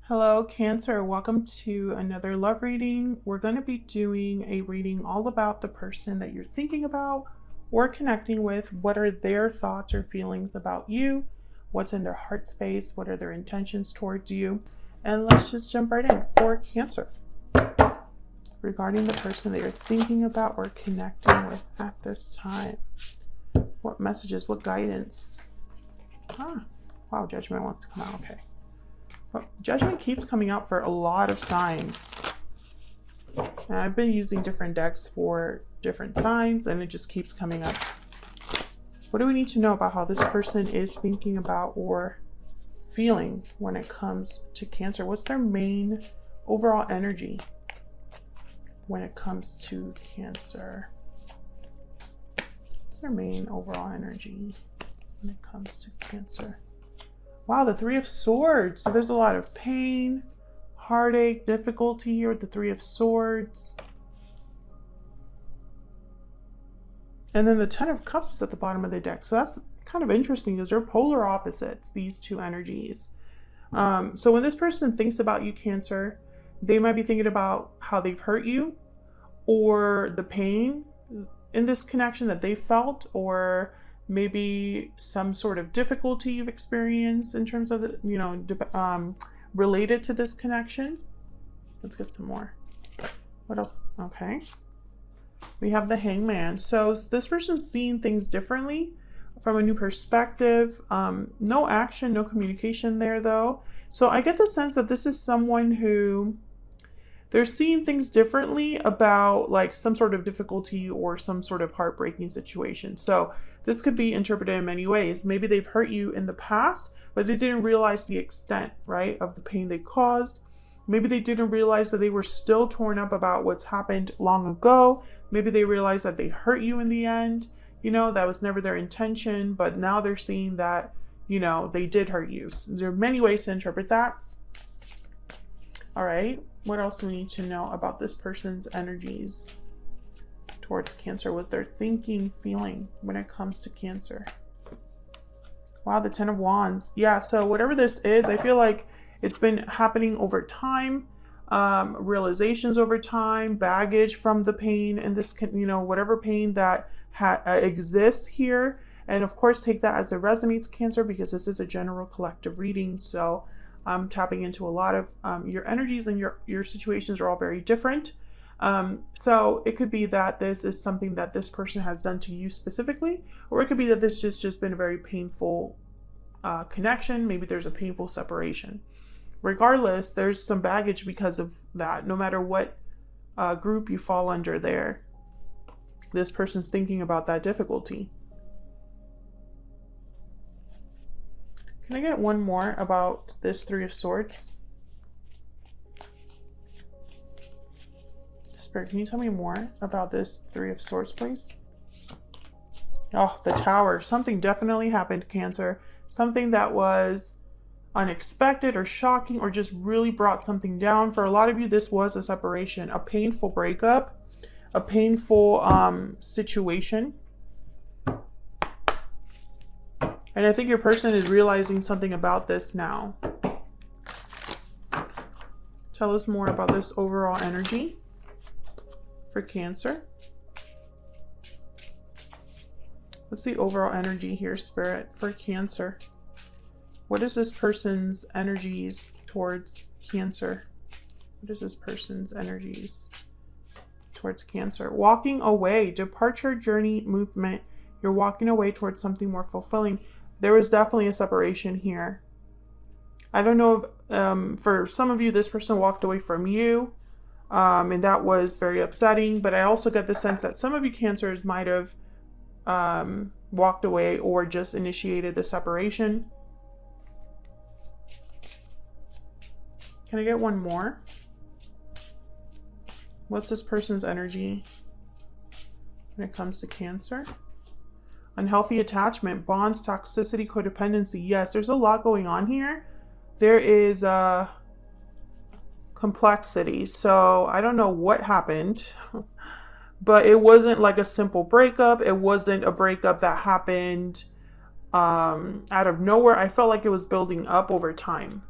Hello, Cancer. Welcome to another love reading. We're going to be doing a reading all about the person that you're thinking about or connecting with. What are their thoughts or feelings about you? What's in their heart space? What are their intentions towards you? And let's just jump right in for Cancer. Regarding the person that you're thinking about or connecting with at this time. What messages? What guidance? Wow, Judgment wants to come out. Okay. Judgment keeps coming out for a lot of signs. And I've been using different decks for different signs and it just keeps coming up. What do we need to know about how this person is thinking about or feeling when it comes to Cancer? What's their main overall energy when it comes to Cancer? What's their main overall energy when it comes to Cancer? Wow, the Three of Swords. So there's a lot of pain, heartache, difficulty here with the Three of Swords. And then the Ten of Cups is at the bottom of the deck. So that's kind of interesting because they're polar opposites, these two energies. So when this person thinks about you, Cancer, they might be thinking about how they've hurt you or the pain in this connection that they felt, or maybe some sort of difficulty you've experienced in terms of the, related to this connection. Let's get some more. What else? Okay. We have the Hangman. So this person's seeing things differently from a new perspective. No action, no communication there though. So I get the sense that this is someone who they're seeing things differently about like some sort of difficulty or some sort of heartbreaking situation. So this could be interpreted in many ways. Maybe they've hurt you in the past, but they didn't realize the extent, right, of the pain they caused. Maybe they didn't realize that they were still torn up about what's happened long ago. Maybe they realized that they hurt you in the end. That was never their intention, but now they're seeing that, they did hurt you. So there are many ways to interpret that. All right. What else do we need to know about this person's energies towards Cancer, what they're thinking, feeling when it comes to Cancer? Wow, the Ten of Wands. Yeah, so whatever this is, I feel like it's been happening over time, realizations over time, baggage from the pain and this, whatever pain that exists here. And of course, take that as it resonates, Cancer, because this is a general collective reading. So I'm tapping into a lot of your energies, and your situations are all very different. So it could be that this is something that this person has done to you specifically, or it could be that this has just been a very painful connection. Maybe there's a painful separation. Regardless, there's some baggage because of that. No matter what group you fall under there, this person's thinking about that difficulty. Can I get one more about this Three of Swords? Spirit, can you tell me more about this Three of Swords, please? Oh, the Tower. Something definitely happened, Cancer. Something that was unexpected or shocking or just really brought something down. For a lot of you, this was a separation, a painful breakup, a painful situation. And I think your person is realizing something about this now. Tell us more about this overall energy for Cancer. What's the overall energy here, Spirit, for Cancer? What is this person's energies towards Cancer? What is this person's energies towards Cancer? Walking away, departure, journey, movement. You're walking away towards something more fulfilling. There was definitely a separation here. I don't know if for some of you, this person walked away from you. And that was very upsetting. But I also get the sense that some of you Cancers might have walked away or just initiated the separation. Can I get one more? What's this person's energy when it comes to Cancer? Unhealthy attachment, bonds, toxicity, codependency. Yes, there's a lot going on here. There is complexity. So I don't know what happened, but it wasn't like a simple breakup. It wasn't a breakup that happened out of nowhere. I felt like it was building up over time.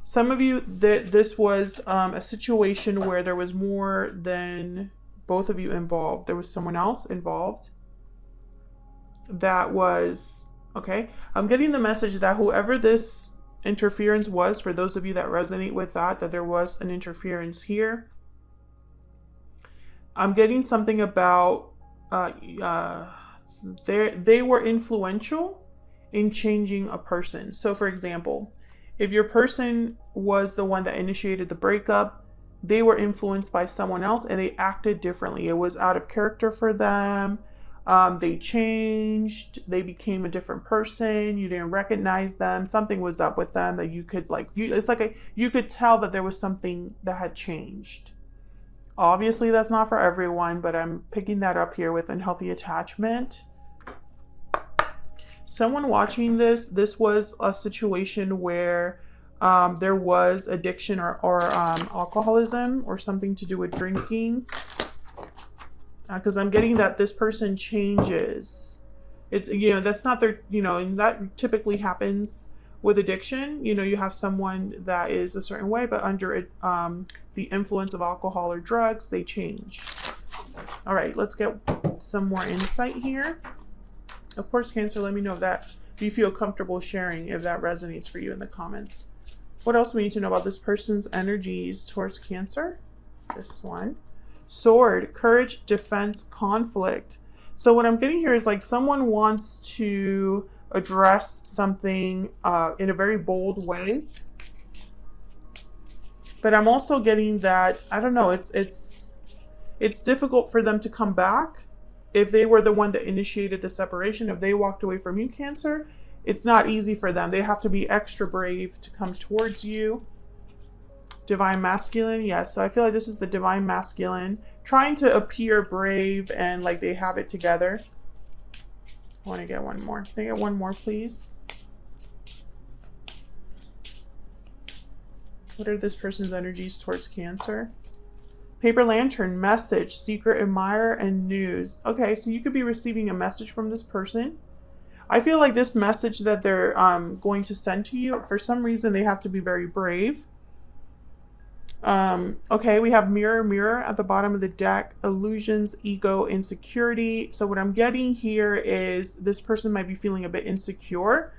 Some of you, this was a situation where there was more than both of you involved. There was someone else involved. That was, okay. I'm getting the message that whoever this interference was, for those of you that resonate with that there was an interference here. I'm getting something about they were influential in changing a person. So for example, if your person was the one that initiated the breakup, they were influenced by someone else and they acted differently. It was out of character for them. They changed, they became a different person. You didn't recognize them. Something was up with them that you could it's like you could tell that there was something that had changed. Obviously that's not for everyone, but I'm picking that up here with unhealthy attachment. Someone watching this was a situation where there was addiction or alcoholism or something to do with drinking. Because I'm getting that this person changes. It's, that's not their, and that typically happens with addiction. You have someone that is a certain way, but under the influence of alcohol or drugs, they change. All right, let's get some more insight here. Of course, Cancer, let me know if you feel comfortable sharing, if that resonates for you in the comments. What else we need to know about this person's energies towards Cancer? This one. Sword, courage, defense, conflict. So what I'm getting here is like someone wants to address something in a very bold way. But I'm also getting that, I don't know, it's difficult for them to come back. If they were the one that initiated the separation, if they walked away from you, Cancer, it's not easy for them. They have to be extra brave to come towards you. Divine Masculine, yes. So I feel like this is the Divine Masculine trying to appear brave and like they have it together. I want to get one more. Can I get one more, please? What are this person's energies towards Cancer? Paper Lantern, message, secret admirer, and news. Okay, so you could be receiving a message from this person. I feel like this message that they're going to send to you, for some reason they have to be very brave. Okay, we have mirror, mirror at the bottom of the deck, illusions, ego, insecurity. So what I'm getting here is this person might be feeling a bit insecure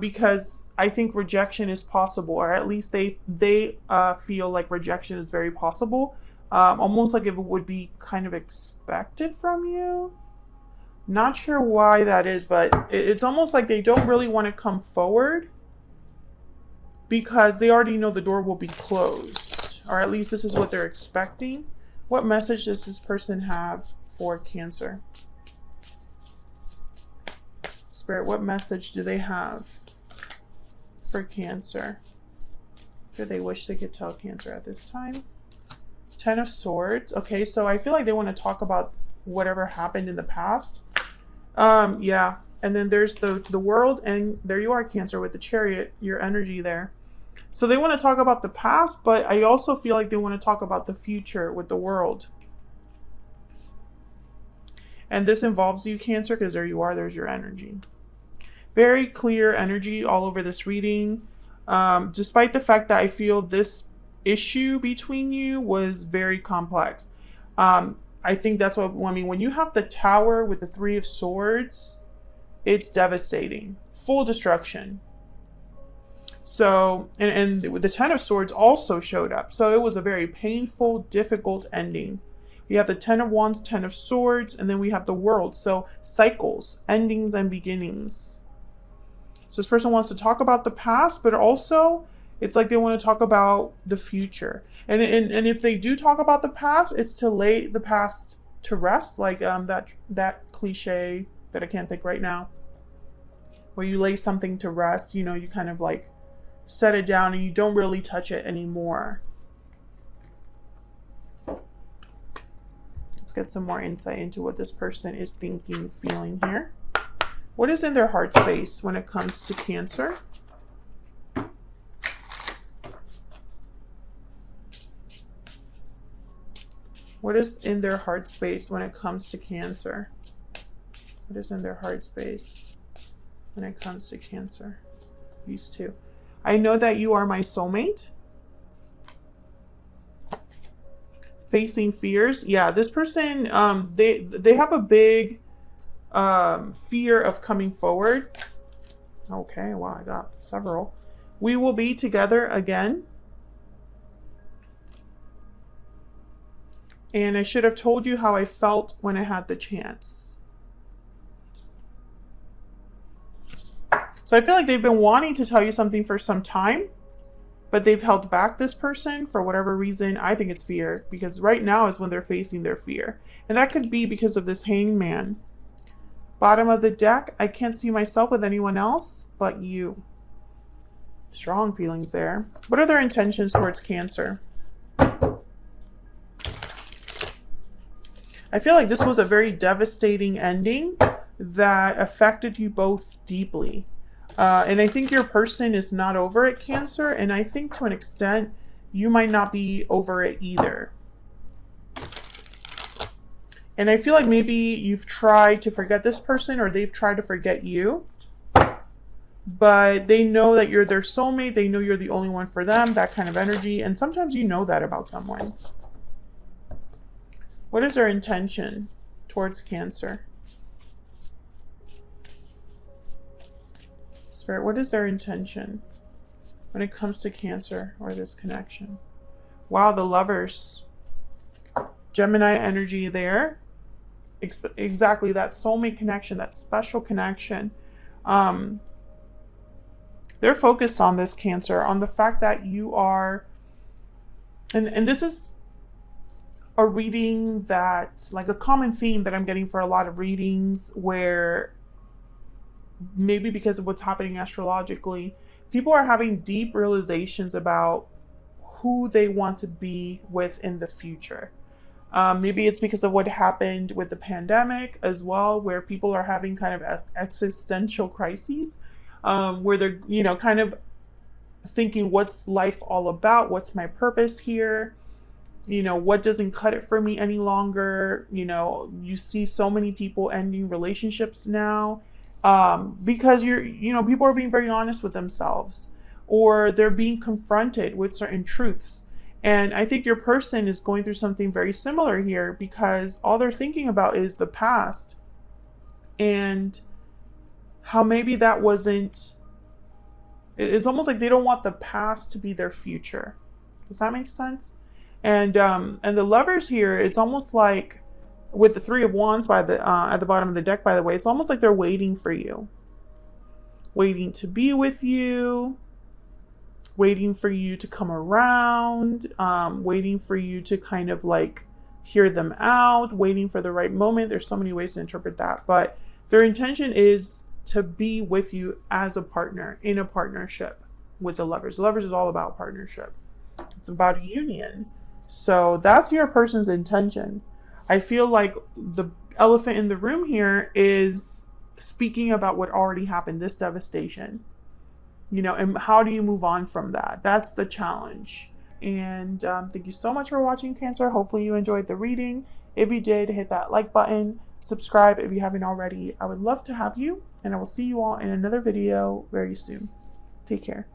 because I think rejection is possible, or at least they feel like rejection is very possible. Almost like it would be kind of expected from you. Not sure why that is, but it's almost like they don't really want to come forward because they already know the door will be closed, or at least this is what they're expecting. What message does this person have for Cancer? Spirit, what message do they have for Cancer? Do they wish they could tell Cancer at this time? Ten of Swords. Okay, so I feel like they want to talk about whatever happened in the past. Yeah, and then there's the World, and there you are, Cancer, with the Chariot, your energy there. So they want to talk about the past, but I also feel like they want to talk about the future with the World. And this involves you, Cancer, because there you are, there's your energy. Very clear energy all over this reading. Despite the fact that I feel this issue between you was very complex. I think that's what, I mean, when you have the Tower with the Three of Swords, it's devastating. Full destruction. So, and the Ten of Swords also showed up. So it was a very painful, difficult ending. We have the Ten of Wands, Ten of Swords, and then we have the World. So cycles, endings, and beginnings. So this person wants to talk about the past, but also it's like they want to talk about the future. And if they do talk about the past, it's to lay the past to rest, like that cliche that I can't think right now, where you lay something to rest, you kind of like set it down and you don't really touch it anymore. Let's get some more insight into what this person is thinking, feeling here. What is in their heart space when it comes to Cancer? What is in their heart space when it comes to Cancer? What is in their heart space when it comes to Cancer? These two. I know that you are my soulmate. Facing fears. Yeah, this person, they have a big fear of coming forward. Okay, wow, I got several. We will be together again. And I should have told you how I felt when I had the chance. So I feel like they've been wanting to tell you something for some time, but they've held back this person for whatever reason. I think it's fear, because right now is when they're facing their fear. And that could be because of this hangman. Bottom of the deck, I can't see myself with anyone else but you. Strong feelings there. What are their intentions towards Cancer? I feel like this was a very devastating ending that affected you both deeply. And I think your person is not over it, Cancer. And I think to an extent, you might not be over it either. And I feel like maybe you've tried to forget this person, or they've tried to forget you. But they know that you're their soulmate. They know you're the only one for them, that kind of energy. And sometimes you know that about someone. What is their intention towards Cancer? Spirit, what is their intention when it comes to Cancer or this connection? Wow, the Lovers. Gemini energy there. Exactly, that soulmate connection, that special connection. They're focused on this, Cancer, on the fact that you are, and this is a reading that, like a common theme that I'm getting for a lot of readings, where maybe because of what's happening astrologically, people are having deep realizations about who they want to be with in the future. Maybe it's because of what happened with the pandemic as well, where people are having kind of existential crises, where they're, you know, kind of thinking, what's life all about? What's my purpose here? You know, what doesn't cut it for me any longer? You know, you see so many people ending relationships now, because people are being very honest with themselves, or they're being confronted with certain truths. And I think your person is going through something very similar here, because all they're thinking about is the past and how maybe that wasn't, it's almost like they don't want the past to be their future. Does that make sense? And the Lovers here, it's almost like with the Three of Wands by the at the bottom of the deck, by the way, it's almost like they're waiting for you, waiting to be with you, waiting for you to come around, waiting for you to kind of like hear them out, waiting for the right moment. There's so many ways to interpret that, but their intention is to be with you as a partner, in a partnership with the Lovers. The Lovers is all about partnership. It's about a union. So that's your person's intention. I feel like the elephant in the room here is speaking about what already happened, this devastation. You know, and how do you move on from that? That's the challenge. And thank you so much for watching, Cancer. Hopefully you enjoyed the reading. If you did, hit that like button. Subscribe if you haven't already. I would love to have you. And I will see you all in another video very soon. Take care.